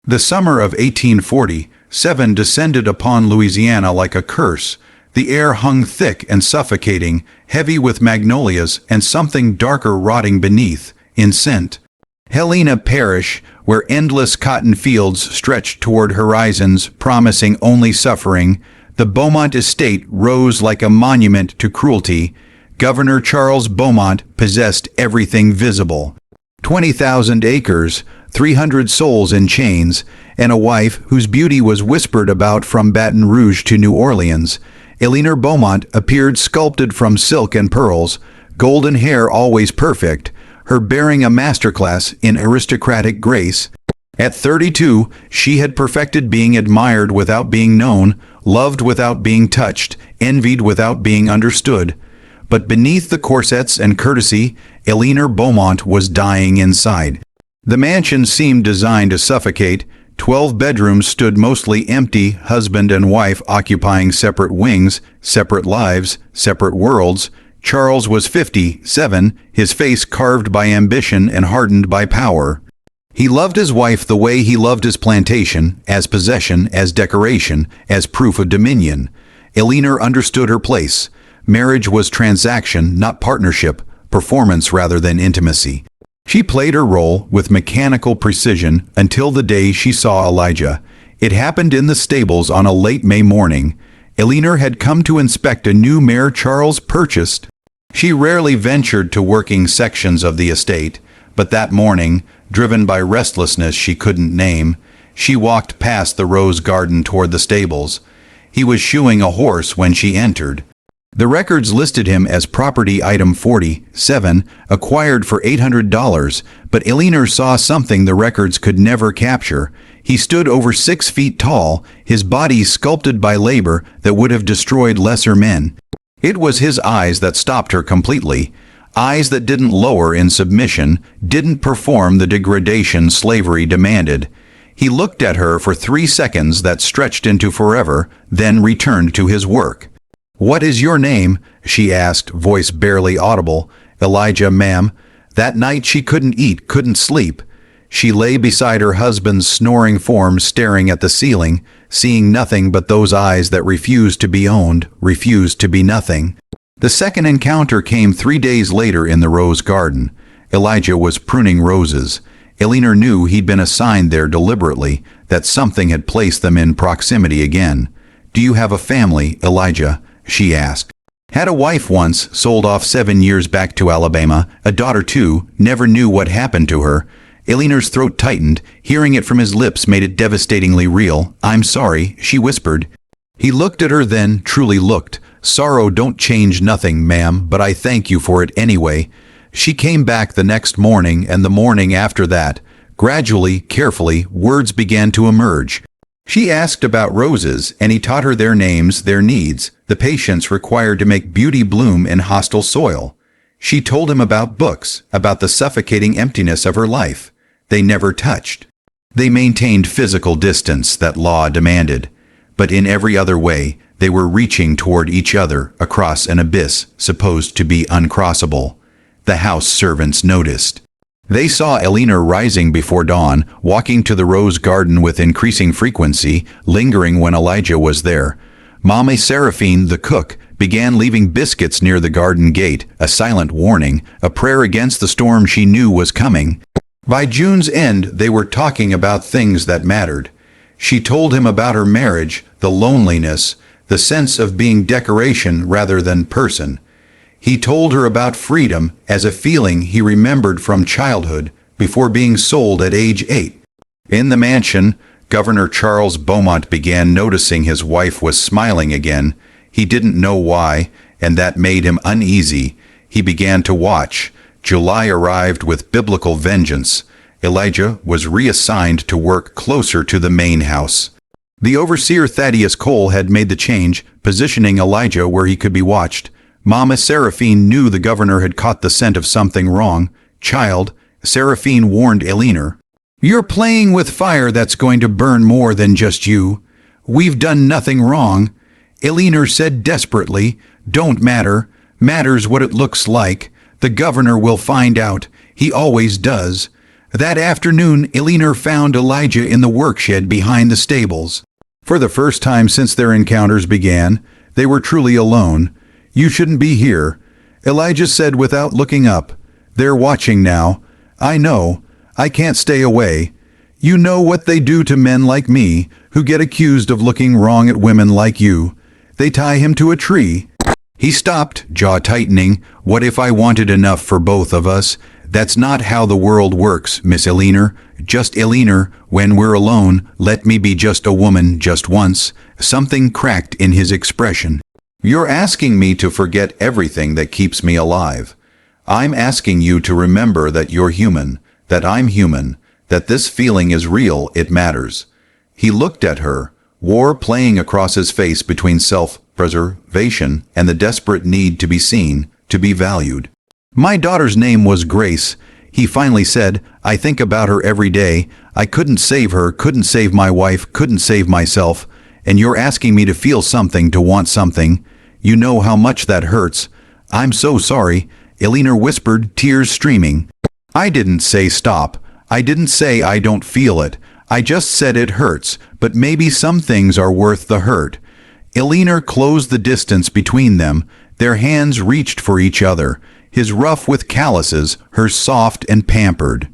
The summer of 1847 descended upon Louisiana like a curse. The air hung thick and suffocating, heavy with magnolias and something darker rotting beneath, in scent. Helena Parish, where endless cotton fields stretched toward horizons promising only suffering, the Beaumont estate rose like a monument to cruelty. Governor Charles Beaumont possessed everything visible. 20,000 acres, 300 souls in chains, and a wife whose beauty was whispered about from Baton Rouge to New Orleans. Eleanor Beaumont appeared sculpted from silk and pearls, golden hair always perfect, her bearing a masterclass in aristocratic grace. At 32, she had perfected being admired without being known, loved without being touched, envied without being understood. But beneath the corsets and courtesy, Eleanor Beaumont was dying inside. The mansion seemed designed to suffocate. 12 bedrooms stood mostly empty, husband and wife occupying separate wings, separate lives, separate worlds. Charles was 57, his face carved by ambition and hardened by power. He loved his wife the way he loved his plantation, as possession, as decoration, as proof of dominion. Eleanor understood her place. Marriage was transaction, not partnership, performance rather than intimacy. She played her role with mechanical precision until the day she saw Elijah. It happened in the stables on a late May morning. Eleanor had come to inspect a new mare Charles purchased. She rarely ventured to working sections of the estate, but that morning, driven by restlessness she couldn't name, she walked past the rose garden toward the stables. He was shoeing a horse when she entered. The records listed him as property item 47, acquired for $800, but Eleanor saw something the records could never capture. He stood over 6 feet tall, his body sculpted by labor that would have destroyed lesser men. It was his eyes that stopped her completely. Eyes that didn't lower in submission, didn't perform the degradation slavery demanded. He looked at her for 3 seconds that stretched into forever, then returned to his work. "What is your name?" she asked, voice barely audible. "Elijah, ma'am." That night she couldn't eat, couldn't sleep. She lay beside her husband's snoring form, staring at the ceiling, seeing nothing but those eyes that refused to be owned, refused to be nothing. The second encounter came 3 days later in the rose garden. Elijah was pruning roses. Eleanor knew he'd been assigned there deliberately, that something had placed them in proximity again. "Do you have a family, Elijah?" she asked. "Had a wife once, sold off 7 years back to Alabama, a daughter too, never knew what happened to her." Eleanor's throat tightened. Hearing it from his lips made it devastatingly real. "I'm sorry," she whispered. He looked at her then, truly looked. "Sorrow don't change nothing, ma'am, but I thank you for it anyway." She came back the next morning and the morning after that. Gradually, carefully, words began to emerge. She asked about roses, and he taught her their names, their needs, the patience required to make beauty bloom in hostile soil. She told him about books, about the suffocating emptiness of her life. They never touched. They maintained physical distance that law demanded. But in every other way, they were reaching toward each other across an abyss supposed to be uncrossable. The house servants noticed. They saw Eleanor rising before dawn, walking to the rose garden with increasing frequency, lingering when Elijah was there. Mama Seraphine, the cook, began leaving biscuits near the garden gate, a silent warning, a prayer against the storm she knew was coming. By June's end, they were talking about things that mattered. She told him about her marriage, the loneliness, the sense of being decoration rather than person. He told her about freedom as a feeling he remembered from childhood before being sold at age 8. In the mansion, Governor Charles Beaumont began noticing his wife was smiling again. He didn't know why, and that made him uneasy. He began to watch. July arrived with biblical vengeance. Elijah was reassigned to work closer to the main house. The overseer Thaddeus Cole had made the change, positioning Elijah where he could be watched. Mama Seraphine knew the governor had caught the scent of something wrong. "Child," Seraphine warned Eleanor, "you're playing with fire that's going to burn more than just you. We've done nothing wrong." Eleanor said desperately, "Don't matter. Matters what it looks like. The governor will find out. He always does." That afternoon, Eleanor found Elijah in the workshed behind the stables. For the first time since their encounters began, they were truly alone. "You shouldn't be here," Elijah said without looking up. "They're watching now. I know. I can't stay away. You know what they do to men like me, who get accused of looking wrong at women like you. They tie him to a tree." He stopped, jaw tightening. "What if I wanted enough for both of us? That's not how the world works, Miss Eleanor. Just Eleanor, when we're alone, let me be just a woman just once." Something cracked in his expression. "You're asking me to forget everything that keeps me alive. I'm asking you to remember that you're human, that I'm human, that this feeling is real, it matters." He looked at her, war playing across his face between self-preservation and the desperate need to be seen, to be valued. "My daughter's name was Grace," he finally said. "I think about her every day. I couldn't save her, couldn't save my wife, couldn't save myself. And you're asking me to feel something, to want something. You know how much that hurts." "I'm so sorry," Eleanor whispered, tears streaming. "I didn't say stop. I didn't say I don't feel it. I just said it hurts, but maybe some things are worth the hurt." Eleanor closed the distance between them. Their hands reached for each other, his rough with calluses, hers soft and pampered.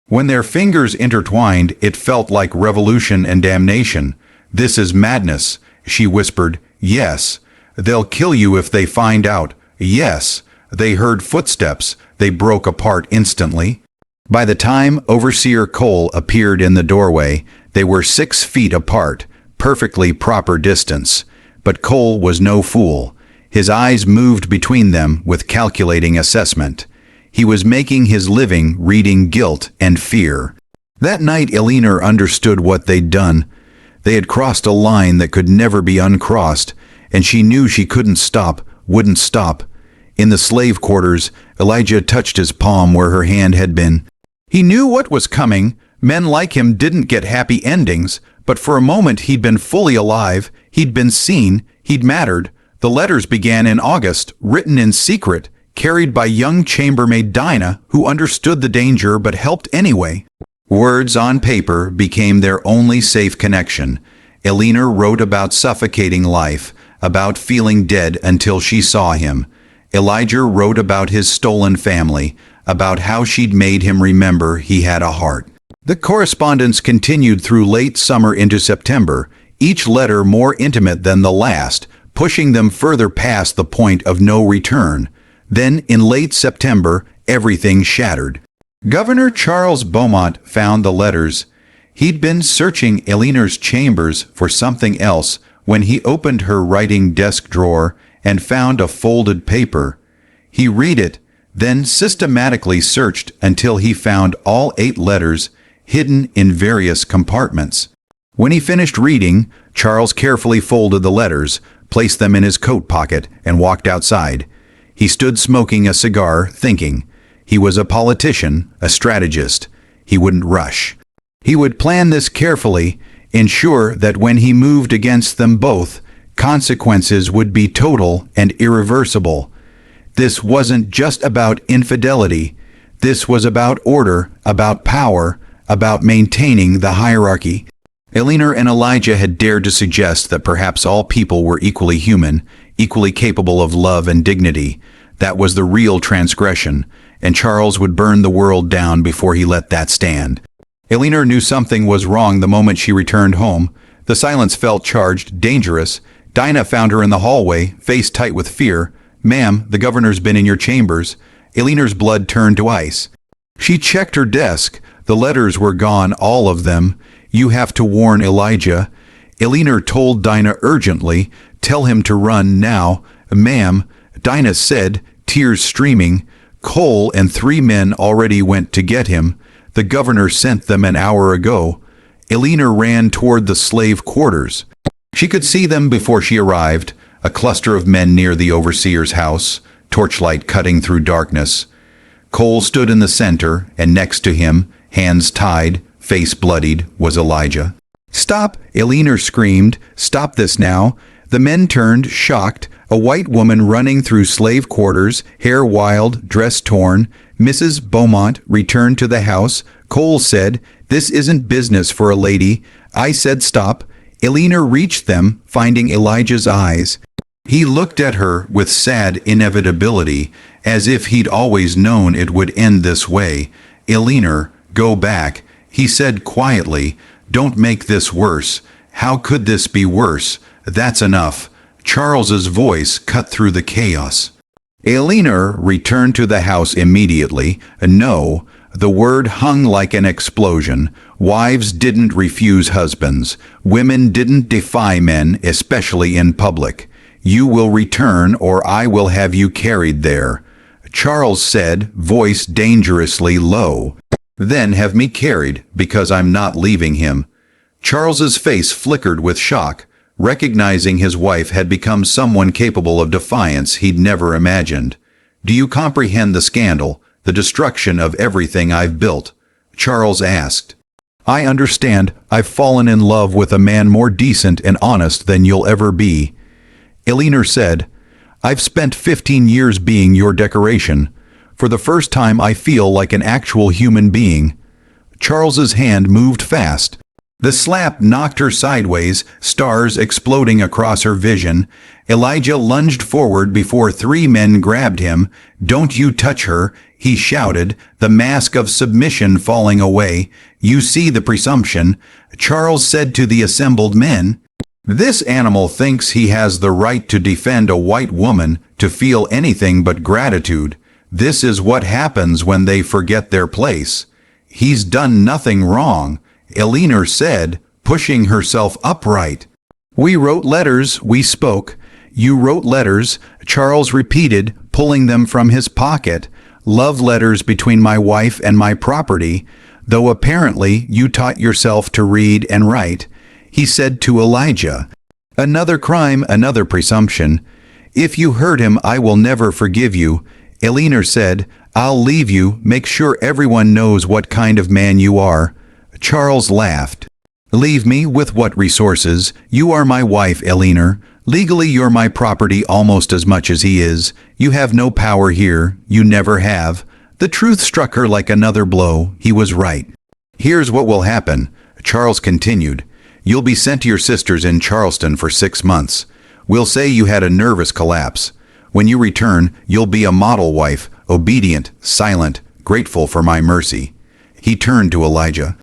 When their fingers intertwined, it felt like revolution and damnation. "This is madness," she whispered. "Yes. They'll kill you if they find out. Yes." They heard footsteps. They broke apart instantly. By the time Overseer Cole appeared in the doorway, they were 6 feet apart, perfectly proper distance. But Cole was no fool. His eyes moved between them with calculating assessment. He was making his living reading guilt and fear. That night Eleanor understood what they'd done. They had crossed a line that could never be uncrossed, and she knew she couldn't stop, wouldn't stop. In the slave quarters, Elijah touched his palm where her hand had been. He knew what was coming. Men like him didn't get happy endings, but for a moment he'd been fully alive, he'd been seen, he'd mattered. The letters began in August, written in secret, carried by young chambermaid Dinah, who understood the danger but helped anyway. Words on paper became their only safe connection. Eleanor wrote about suffocating life, about feeling dead until she saw him. Elijah wrote about his stolen family, about how she'd made him remember he had a heart. The correspondence continued through late summer into September, each letter more intimate than the last, pushing them further past the point of no return. Then, in late September, everything shattered. Governor Charles Beaumont found the letters. He'd been searching Eleanor's chambers for something else when he opened her writing desk drawer and found a folded paper. He read it, then systematically searched until he found all 8 letters hidden in various compartments. When he finished reading, Charles carefully folded the letters, placed them in his coat pocket, and walked outside. He stood smoking a cigar, thinking. He was a politician, a strategist. He wouldn't rush. He would plan this carefully, ensure that when he moved against them both, consequences would be total and irreversible. This wasn't just about infidelity. This was about order, about power, about maintaining the hierarchy. Eleanor and Elijah had dared to suggest that perhaps all people were equally human, equally capable of love and dignity. That was the real transgression, and Charles would burn the world down before he let that stand. Eleanor knew something was wrong the moment she returned home. The silence felt charged, dangerous. Dinah found her in the hallway, face tight with fear. "Ma'am, the governor's been in your chambers." Eleanor's blood turned to ice. She checked her desk. The letters were gone, all of them. "You have to warn Elijah." Eleanor told Dinah urgently, "Tell him to run now." "Ma'am," Dinah said, tears streaming. "Cole and 3 men already went to get him. The governor sent them an hour ago." Eleanor ran toward the slave quarters. She could see them before she arrived, a cluster of men near the overseer's house, torchlight cutting through darkness. Cole stood in the center, and next to him, hands tied, face bloodied, was Elijah. "Stop!" Eleanor screamed. "Stop this now!" The men turned, shocked, a white woman running through slave quarters, hair wild, dress torn. Mrs. Beaumont returned to the house, Cole said, "This isn't business for a lady." I said, "Stop." Eleanor reached them, finding Elijah's eyes. He looked at her with sad inevitability, as if he'd always known it would end this way. "Eleanor, go back," he said quietly. "Don't make this worse. How could this be worse? That's enough." Charles's voice cut through the chaos. Eleanor returned to the house immediately. No, the word hung like an explosion. Wives didn't refuse husbands. Women didn't defy men, especially in public. "You will return, or I will have you carried there," Charles said, voice dangerously low. "Then have me carried, because I'm not leaving him." Charles's face flickered with shock, recognizing his wife had become someone capable of defiance he'd never imagined. "Do you comprehend the scandal, the destruction of everything I've built?" Charles asked. "I understand. I've fallen in love with a man more decent and honest than you'll ever be." Eleanor said, "I've spent 15 years being your decoration. For the first time I feel like an actual human being." Charles's hand moved fast. The slap knocked her sideways, stars exploding across her vision. Elijah lunged forward before 3 men grabbed him. "Don't you touch her," he shouted, the mask of submission falling away. "You see the presumption," Charles said to the assembled men. "This animal thinks he has the right to defend a white woman, to feel anything but gratitude. This is what happens when they forget their place." "He's done nothing wrong," Eleanor said, pushing herself upright. "We wrote letters, we spoke." "You wrote letters," Charles repeated, pulling them from his pocket. "Love letters between my wife and my property, though apparently you taught yourself to read and write," he said to Elijah. "Another crime, another presumption. If you hurt him, I will never forgive you." Eleanor said, "I'll leave you, make sure everyone knows what kind of man you are." Charles laughed. "Leave me with what resources? You are my wife, Eleanor. Legally you're my property almost as much as he is. You have no power here. You never have." The truth struck her like another blow. He was right. "Here's what will happen," Charles continued. "You'll be sent to your sisters in Charleston for 6 months. We'll say you had a nervous collapse. When you return, you'll be a model wife, obedient, silent, grateful for my mercy." He turned to Elijah.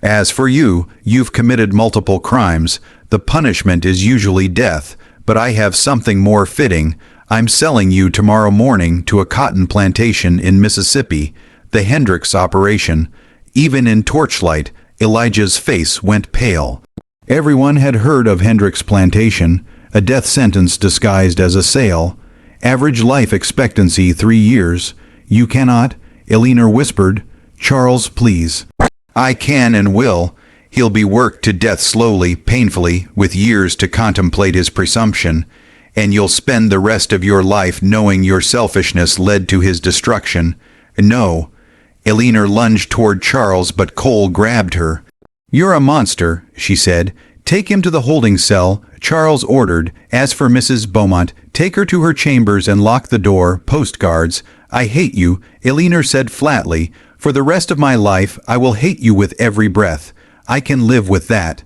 "As for you, you've committed multiple crimes. The punishment is usually death, but I have something more fitting. I'm selling you tomorrow morning to a cotton plantation in Mississippi, the Hendricks operation." Even in torchlight, Elijah's face went pale. Everyone had heard of Hendricks Plantation, a death sentence disguised as a sale. Average life expectancy 3 years. "You cannot," Eleanor whispered. "Charles, please." "I can and will." He'll be worked to death slowly, painfully, with years to contemplate his presumption. And you'll spend the rest of your life knowing your selfishness led to his destruction. "No." Eleanor lunged toward Charles, but Cole grabbed her. "You're a monster," she said. "Take him to the holding cell," Charles ordered. "As for Mrs. Beaumont, take her to her chambers and lock the door. Postguards." "I hate you," Eleanor said flatly. "For the rest of my life, I will hate you with every breath. I can live with that."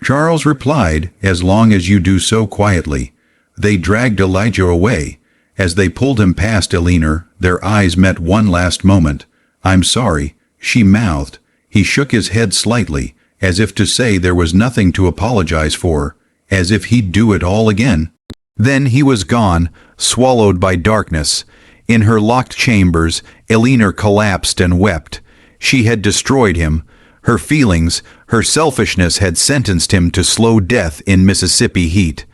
Charles replied, "As long as you do so quietly." They dragged Elijah away. As they pulled him past Eleanor, their eyes met one last moment. "I'm sorry," she mouthed. He shook his head slightly, as if to say there was nothing to apologize for, as if he'd do it all again. Then he was gone, swallowed by darkness. In her locked chambers, Eleanor collapsed and wept. She had destroyed him. Her feelings, her selfishness had sentenced him to slow death in Mississippi heat.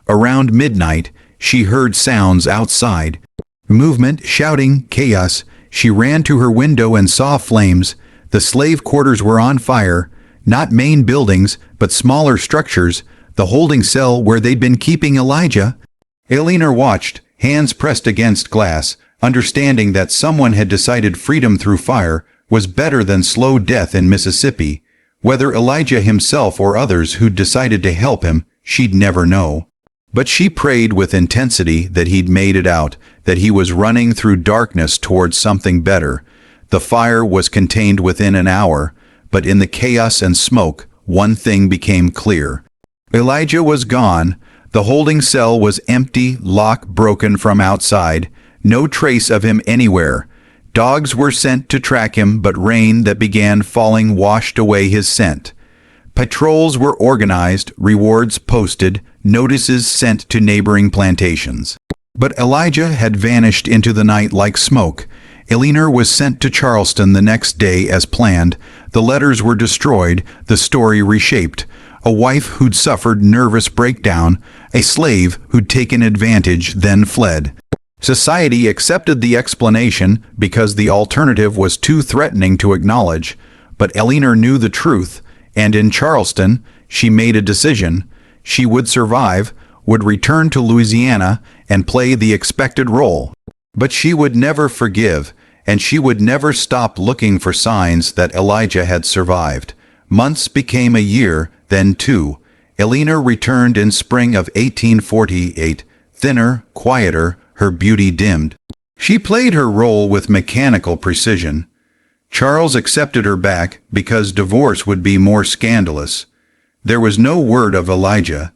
Around midnight, she heard sounds outside. Movement, shouting, chaos. She ran to her window and saw flames. The slave quarters were on fire. Not main buildings, but smaller structures. The holding cell where they'd been keeping Elijah. Eleanor watched, hands pressed against glass, understanding that someone had decided freedom through fire was better than slow death in Mississippi. Whether Elijah himself or others who'd decided to help him, she'd never know. But she prayed with intensity that he'd made it out, that he was running through darkness towards something better. The fire was contained within an hour, but in the chaos and smoke, one thing became clear. Elijah was gone. The holding cell was empty, lock broken from outside, no trace of him anywhere. Dogs were sent to track him, but rain that began falling washed away his scent. Patrols were organized, rewards posted, notices sent to neighboring plantations. But Elijah had vanished into the night like smoke. Eleanor was sent to Charleston the next day as planned. The letters were destroyed, the story reshaped. A wife who'd suffered nervous breakdown, a slave who'd taken advantage, then fled. Society accepted the explanation because the alternative was too threatening to acknowledge. But Eleanor knew the truth, and in Charleston, she made a decision. She would survive, would return to Louisiana, and play the expected role. But she would never forgive, and she would never stop looking for signs that Elijah had survived. Months became a year, then two. Eleanor returned in spring of 1848, thinner, quieter, her beauty dimmed. She played her role with mechanical precision. Charles accepted her back because divorce would be more scandalous. There was no word of Elijah.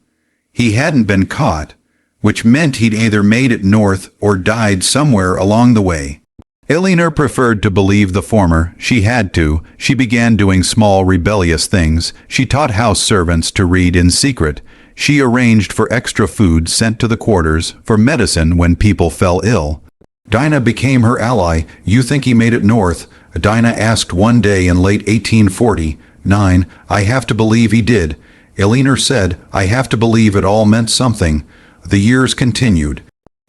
He hadn't been caught, which meant he'd either made it north or died somewhere along the way. Eleanor preferred to believe the former. She had to. She began doing small rebellious things. She taught house servants to read in secret. She arranged for extra food sent to the quarters, for medicine when people fell ill. Dinah became her ally. "You think he made it north?" Dinah asked one day in late 1849. "I have to believe he did." Eleanor said, "I have to believe it all meant something." The years continued.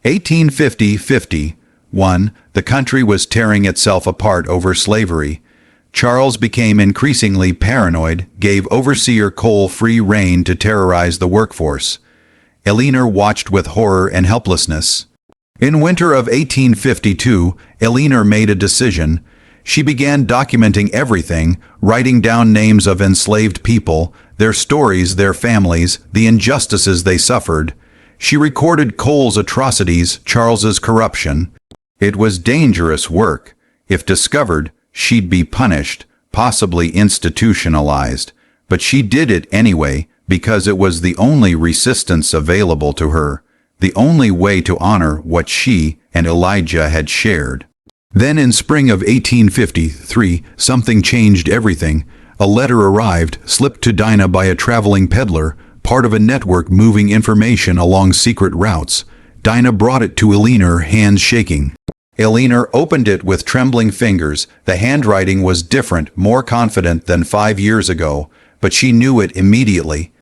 1850-51, the country was tearing itself apart over slavery. Charles became increasingly paranoid, gave Overseer Cole free rein to terrorize the workforce. Eleanor watched with horror and helplessness. In winter of 1852, Eleanor made a decision. She began documenting everything, writing down names of enslaved people, their stories, their families, the injustices they suffered. She recorded Cole's atrocities, Charles's corruption. It was dangerous work. If discovered, she'd be punished, possibly institutionalized. But she did it anyway, because it was the only resistance available to her, the only way to honor what she and Elijah had shared. Then in spring of 1853, something changed everything. A letter arrived, slipped to Dinah by a traveling peddler, part of a network moving information along secret routes. Dinah brought it to Eleanor, hands shaking. Eleanor opened it with trembling fingers. The handwriting was different, more confident than 5 years ago, but she knew it immediately.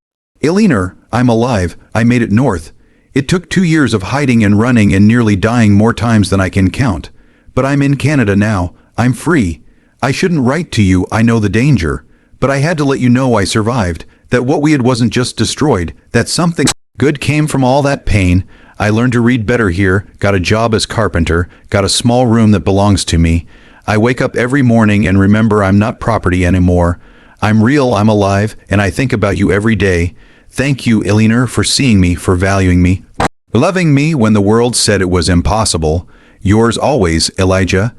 "Eleanor, I'm alive. I made it north. It took 2 years of hiding and running and nearly dying more times than I can count. But I'm in Canada now. I'm free. I shouldn't write to you, I know the danger. But I had to let you know I survived, that what we had wasn't just destroyed, that something good came from all that pain. I learned to read better here, got a job as carpenter, got a small room that belongs to me. I wake up every morning and remember I'm not property anymore. I'm real, I'm alive, and I think about you every day. Thank you, Eleanor, for seeing me, for valuing me, loving me when the world said it was impossible. Yours always, Elijah."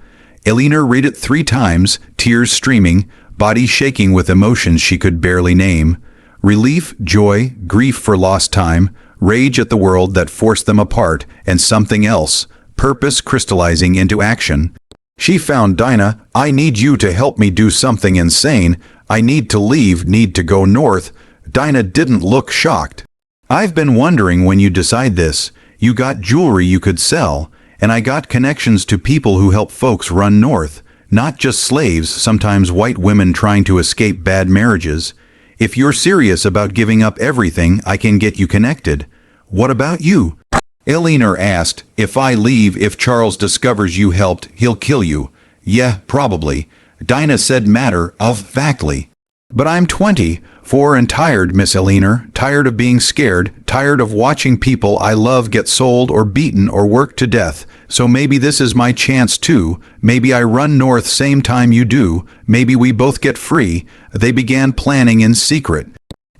Eleanor read it 3 times, tears streaming, body shaking with emotions she could barely name. Relief, joy, grief for lost time, rage at the world that forced them apart, and something else, purpose crystallizing into action. She found Dinah. "I need you to help me do something insane. I need to leave, need to go north." Dinah didn't look shocked. "I've been wondering when you decide this. You got jewelry you could sell, and I got connections to people who help folks run north. Not just slaves, sometimes white women trying to escape bad marriages. If you're serious about giving up everything, I can get you connected." "What about you?" Eleanor asked. "If I leave, if Charles discovers you helped, he'll kill you." "Yeah, probably." Dinah said matter of factly. "But I'm 24 and tired, Miss Eleanor, tired of being scared, tired of watching people I love get sold or beaten or worked to death. So maybe this is my chance too. Maybe I run north same time you do. Maybe we both get free." They began planning in secret.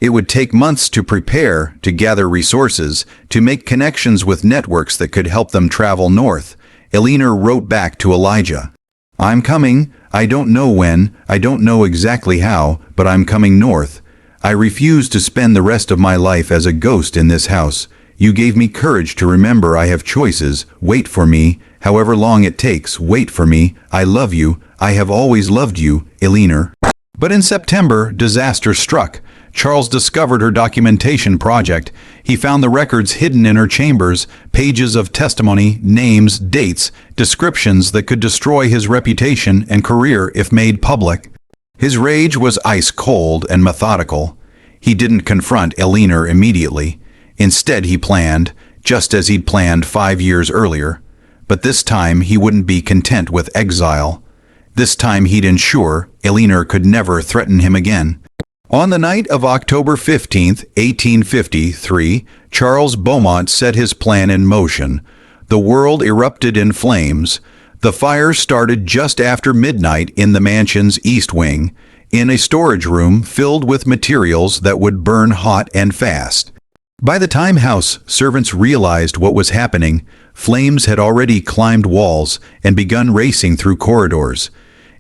It would take months to prepare, to gather resources, to make connections with networks that could help them travel north. Eleanor wrote back to Elijah. I'm coming. I don't know when, I don't know exactly how, but I'm coming north. I refuse to spend the rest of my life as a ghost in this house. You gave me courage to remember I have choices. Wait for me, however long it takes. Wait for me. I love you. I have always loved you, Eleanor. But in September, disaster struck. Charles discovered her documentation project. He found the records hidden in her chambers, pages of testimony, names, dates, descriptions that could destroy his reputation and career if made public. His rage was ice cold and methodical. He didn't confront Eleanor immediately. Instead, he planned, just as he'd planned 5 years earlier. But this time, he wouldn't be content with exile. This time, he'd ensure Eleanor could never threaten him again. On the night of October 15th, 1853, Charles Beaumont set his plan in motion. The world erupted in flames. The fire started just after midnight in the mansion's east wing, in a storage room filled with materials that would burn hot and fast. By the time house servants realized what was happening, flames had already climbed walls and begun racing through corridors.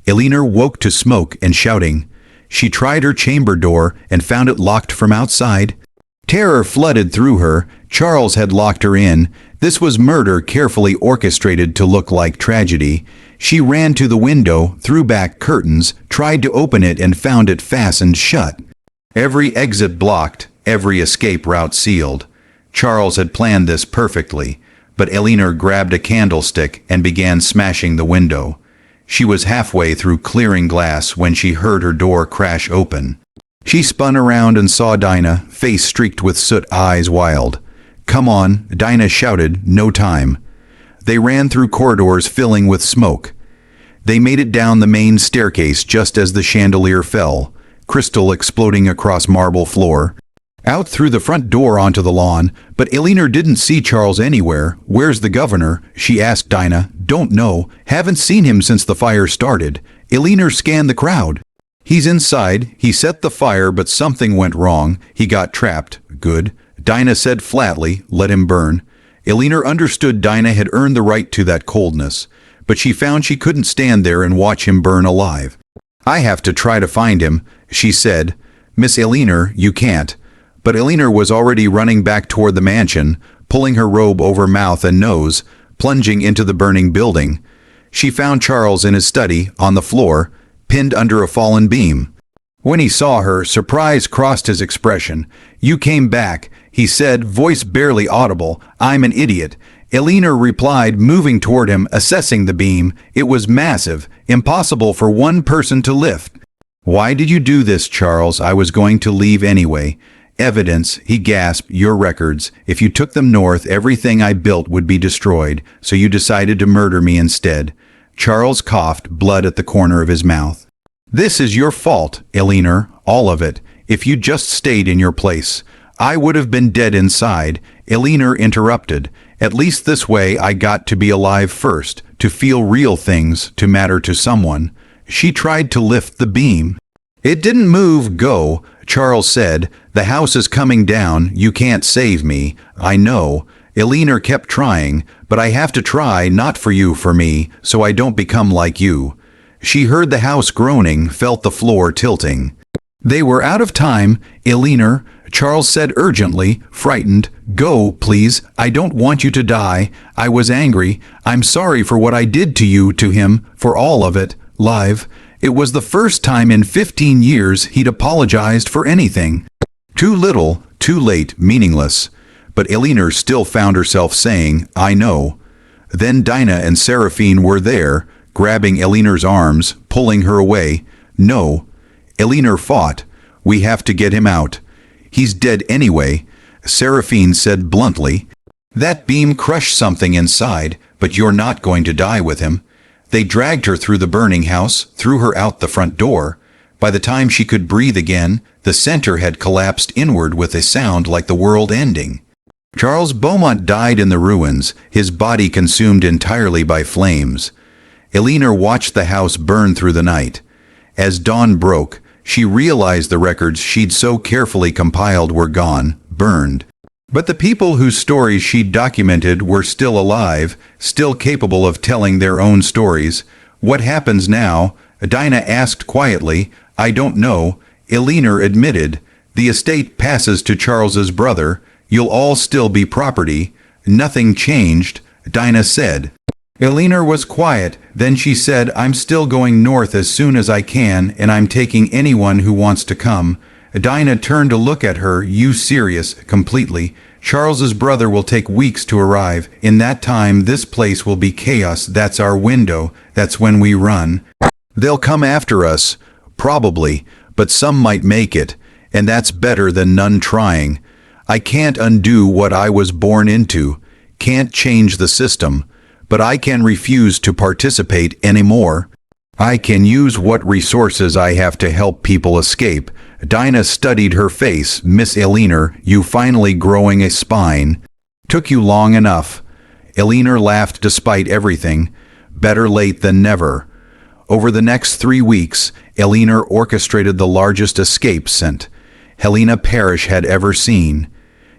Eleanor woke to smoke and shouting. She tried her chamber door and found it locked from outside. Terror flooded through her. Charles had locked her in. This was murder carefully orchestrated to look like tragedy. She ran to the window, threw back curtains, tried to open it and found it fastened shut. Every exit blocked, every escape route sealed. Charles had planned this perfectly, but Eleanor grabbed a candlestick and began smashing the window. She was halfway through clearing glass when she heard her door crash open. She spun around and saw Dinah, face streaked with soot, eyes wild. "Come on," Dinah shouted, "no time." They ran through corridors filling with smoke. They made it down the main staircase just as the chandelier fell, crystal exploding across marble floor. Out through the front door onto the lawn, but Eleanor didn't see Charles anywhere. "Where's the governor?" she asked Dinah. "Don't know. Haven't seen him since the fire started." Eleanor scanned the crowd. "He's inside. He set the fire, but something went wrong. He got trapped." "Good," Dinah said flatly. "Let him burn." Eleanor understood Dinah had earned the right to that coldness, but she found she couldn't stand there and watch him burn alive. "I have to try to find him," she said. "Miss Eleanor, you can't." But Eleanor was already running back toward the mansion, pulling her robe over mouth and nose, plunging into the burning building. She found Charles in his study, on the floor, pinned under a fallen beam. When he saw her, surprise crossed his expression. "You came back," he said, voice barely audible. "I'm an idiot." Eleanor replied, moving toward him, assessing the beam. It was massive, impossible for one person to lift. "Why did you do this, Charles? I was going to leave anyway." "Evidence," he gasped, "your records. If you took them north, everything I built would be destroyed, so you decided to murder me instead." Charles coughed, blood at the corner of his mouth. "This is your fault, Eleanor, all of it. If you just stayed in your place, I would have been dead inside." Eleanor interrupted. "At least this way I got to be alive first, to feel real things, to matter to someone." She tried to lift the beam. "It didn't move. Go," Charles said. "The house is coming down. You can't save me." "I know." Eleanor kept trying. "But I have to try, not for you, for me, so I don't become like you." She heard the house groaning, felt the floor tilting. "They were out of time, Eleanor," Charles said urgently, frightened. "Go, please. I don't want you to die. I was angry. I'm sorry for what I did to you, to him, for all of it. Live." It was the first time in 15 years he'd apologized for anything. Too little, too late, meaningless. But Eleanor still found herself saying, "I know." Then Dinah and Seraphine were there, grabbing Eleanor's arms, pulling her away. "No." Eleanor fought. "We have to get him out. He's dead anyway," Seraphine said bluntly. "That beam crushed something inside, but you're not going to die with him." They dragged her through the burning house, threw her out the front door. By the time she could breathe again, the center had collapsed inward with a sound like the world ending. Charles Beaumont died in the ruins, his body consumed entirely by flames. Eleanor watched the house burn through the night. As dawn broke, she realized the records she'd so carefully compiled were gone, burned. But the people whose stories she'd documented were still alive, still capable of telling their own stories. What happens now? Dinah asked quietly. I don't know. Eleanor admitted. The estate passes to Charles's brother. You'll all still be property. Nothing changed, Dinah said. Eleanor was quiet. Then she said, I'm still going north as soon as I can, and I'm taking anyone who wants to come. Dinah turned to look at her. You serious? Completely. Charles's brother will take weeks to arrive. In that time, this place will be chaos. That's our window. That's when we run. They'll come after us. Probably. But some might make it. And that's better than none trying. I can't undo what I was born into. Can't change the system. But I can refuse to participate anymore. I can use what resources I have to help people escape. Dinah studied her face. Miss Eleanor, you finally growing a spine. Took you long enough. Eleanor laughed despite everything. Better late than never. Over the next 3 weeks, Eleanor orchestrated the largest escape St. Helena Parish had ever seen.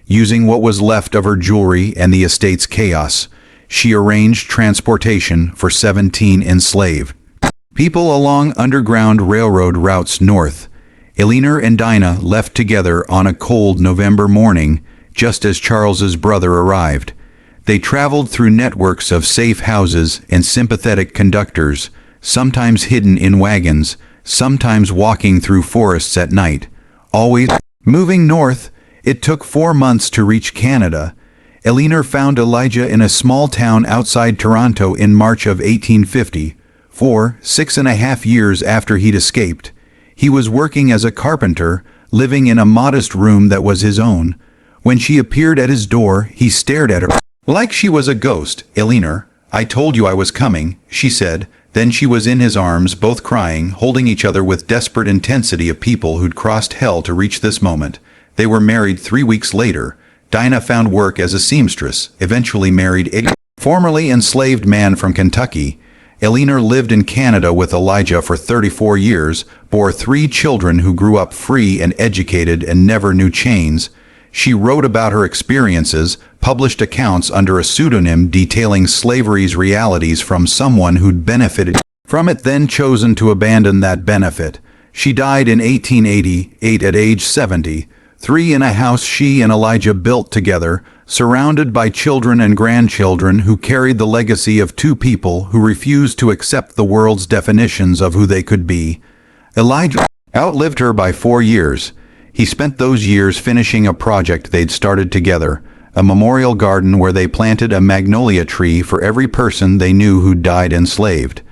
Using what was left of her jewelry and the estate's chaos, she arranged transportation for 17 enslaved people along underground railroad routes north. Eleanor and Dinah left together on a cold November morning, just as Charles's brother arrived. They traveled through networks of safe houses and sympathetic conductors, sometimes hidden in wagons, sometimes walking through forests at night. Always moving north, it took 4 months to reach Canada. Eleanor found Elijah in a small town outside Toronto in March of 1850, 6.5 years after he'd escaped. He was working as a carpenter, living in a modest room that was his own. When she appeared at his door, he stared at her like she was a ghost. Eleanor, I told you I was coming, she said. Then she was in his arms, both crying, holding each other with desperate intensity of people who'd crossed hell to reach this moment. They were married 3 weeks later. Dinah found work as a seamstress, eventually married a formerly enslaved man from Kentucky. Eleanor lived in Canada with Elijah for 34 years, bore 3 children who grew up free and educated and never knew chains. She wrote about her experiences, published accounts under a pseudonym detailing slavery's realities from someone who'd benefited from it, then chosen to abandon that benefit. She died in 1888 at age 73 in a house she and Elijah built together, surrounded by children and grandchildren who carried the legacy of 2 people who refused to accept the world's definitions of who they could be. Elijah outlived her by 4 years. He spent those years finishing a project they'd started together, a memorial garden where they planted a magnolia tree for every person they knew who died enslaved.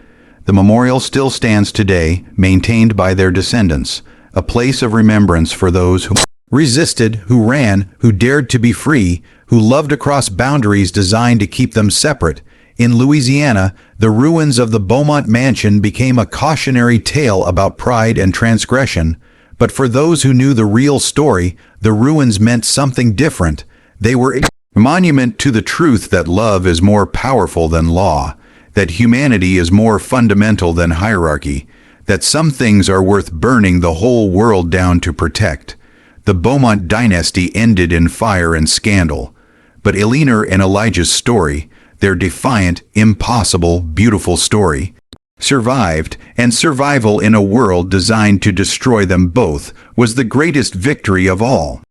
The memorial still stands today, maintained by their descendants, a place of remembrance for those who resisted, who ran, who dared to be free, who loved across boundaries designed to keep them separate. In Louisiana, the ruins of the Beaumont mansion became a cautionary tale about pride and transgression. But for those who knew the real story, the ruins meant something different. They were a monument to the truth that love is more powerful than law, that humanity is more fundamental than hierarchy, that some things are worth burning the whole world down to protect. The Beaumont dynasty ended in fire and scandal. But Eleanor and Elijah's story, their defiant, impossible, beautiful story, survived, and survival in a world designed to destroy them both was the greatest victory of all.